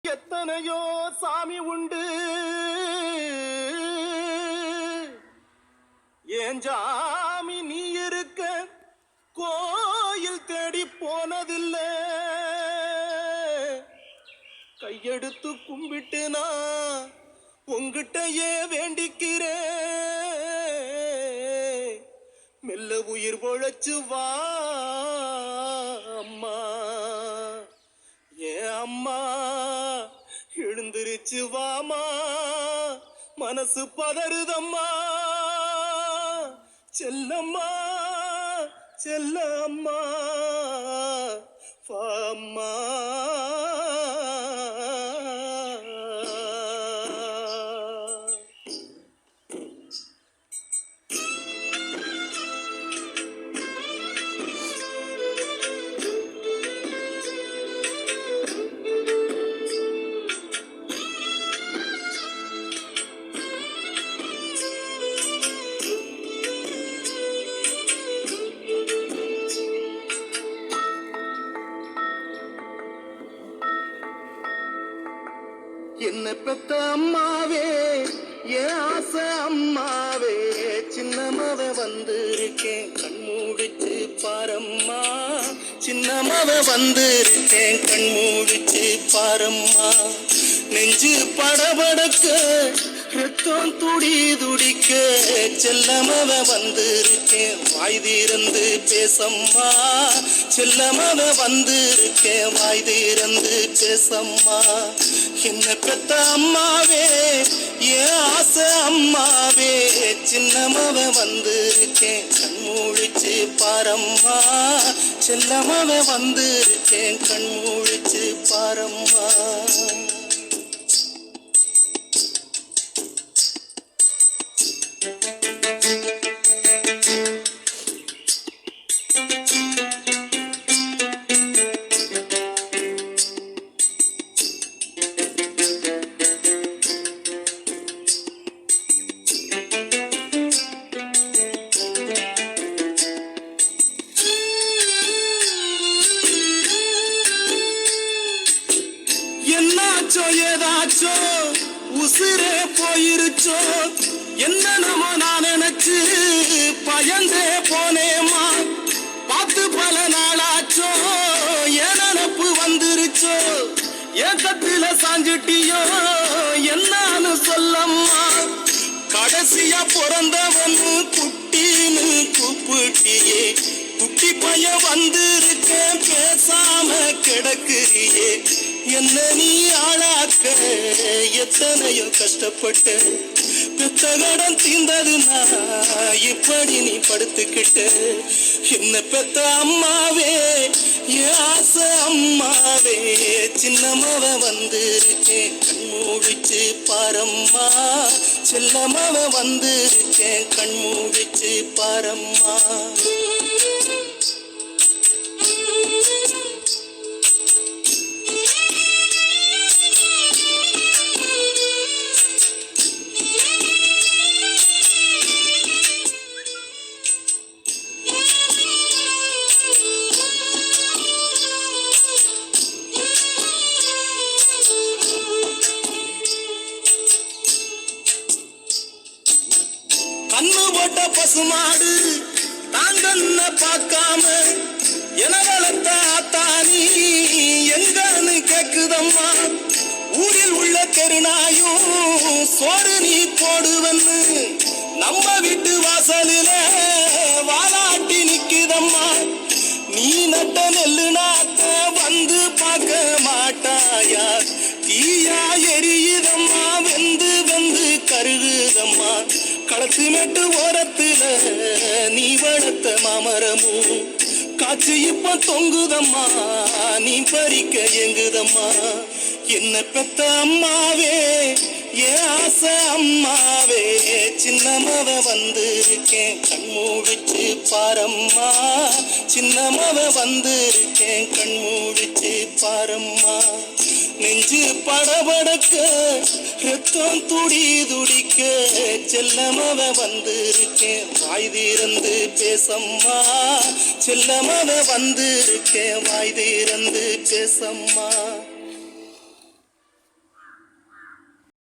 எத்தனையோ சாமி உண்டு, ஏன் சாமி நீ இருக்க கோயில் தேடி போனதில்லை. கையெடுத்து கும்பிட்டு நான் உங்கிட்டயே வேண்டிக்கிறேன். மெல்ல உயிர் பொழைச்சு வா அம்மா, ஏ அம்மா எழுந்திருச்சு வாமா, மனசு பதறுதம்மா. செல்லம்மா செல்லம்மா வாம்மா. என்ன பெத்த அம்மாவே, என் ஆசை அம்மாவே, சின்னமவ வந்திருக்கேன் கண்மூடிச்சு பாரம்மா. சின்னமவ வந்திருக்கேன் கண்மூடிச்சு பாரம்மா. நெஞ்சு படபடக்க ரத்தம் துடி துடிக்க, செல்லமவ வந்திருக்கேன் வாய் திறந்து பேசம்மா. செல்லமவ வந்திருக்கேன் வாய் திறந்து பேசம்மா. என்ன பெத்த அம்மாவே, என் ஆசை அம்மாவே, சின்னமவ வந்திருக்கேன் கண்மூடிச்சு பாரம்மா. செல்லமவ வந்திருக்கேன் கண்மூடிச்சு பாரம்மா. என்னாச்சோ ஏதாச்சோ உசிரே போயிருச்சோ, என்ன நம்ம நான் நினைச்சு பயந்தே போனேமா. பார்த்து பல நாளாச்சோ என் நினப்பு வந்துருச்சோ, ஏக்கத்தில சாஞ்சிட்டியோ என்னான்னு சொல்லம்மா. கடைசியா பிறந்தவனு குட்டின்னு கூப்பிட்டியே, குட்டி பையன் வந்திருக்கேன் பேசாம கிடக்குறியே. என்ன நீ ஆளாக்க எத்தனையோ கஷ்டப்பட்ட, பெத்த கடன் தீர்ந்ததுனா இப்படி நீ படுத்துக்கிட்ட. என்ன பெத்த அம்மாவே, என் ஆசை அம்மாவே, சின்னமவ வந்திருக்கேன் கண்மூடிச்சு பாரம்மா. செல்லமவ வந்திருக்கேன் கண்மூடிச்சு பாரம்மா. கண்ணு போட்ட பசுமாடு தாங்கன்ன பார்க்காம, என வளர்த்த ஆத்தானி எங்கன்னு கேக்குதம்மா. ஊரில் உள்ள தெருநாயும் சோறு நீ போடுவன்னு நம்ம வீட்டு வாசலில வாலாட்டி நிக்குதம்மா. நீ நட்ட நெல்லு நாத்த வந்து பார்க்க மாட்டாயா, தீயா எரியுதம்மா, வெந்து வெந்து கருகுதம்மா. களத்து மெட்டு ஓரத்துல நீ வளர்த்த மாமரமும் காற்று இப்ப தொங்குதம்மா, நீ பறிக்க எங்குதம்மா. என்ன பெத்த அம்மாவே, என் ஆசை அம்மாவே, சின்னமவ வந்திருக்கேன் கண்மூடிச்சு பாரம்மா. சின்னமவ வந்திருக்கேன் கண்மூடிச்சு பாரம்மா. நெஞ்சு படபடக்க ரத்தம் துடி துடிக்க, செல்லமவ வந்திருக்கேன் வாய் திறந்து பேசம்மா. செல்லமவ வந்திருக்கேன் வாய் திறந்து பேசம்மா.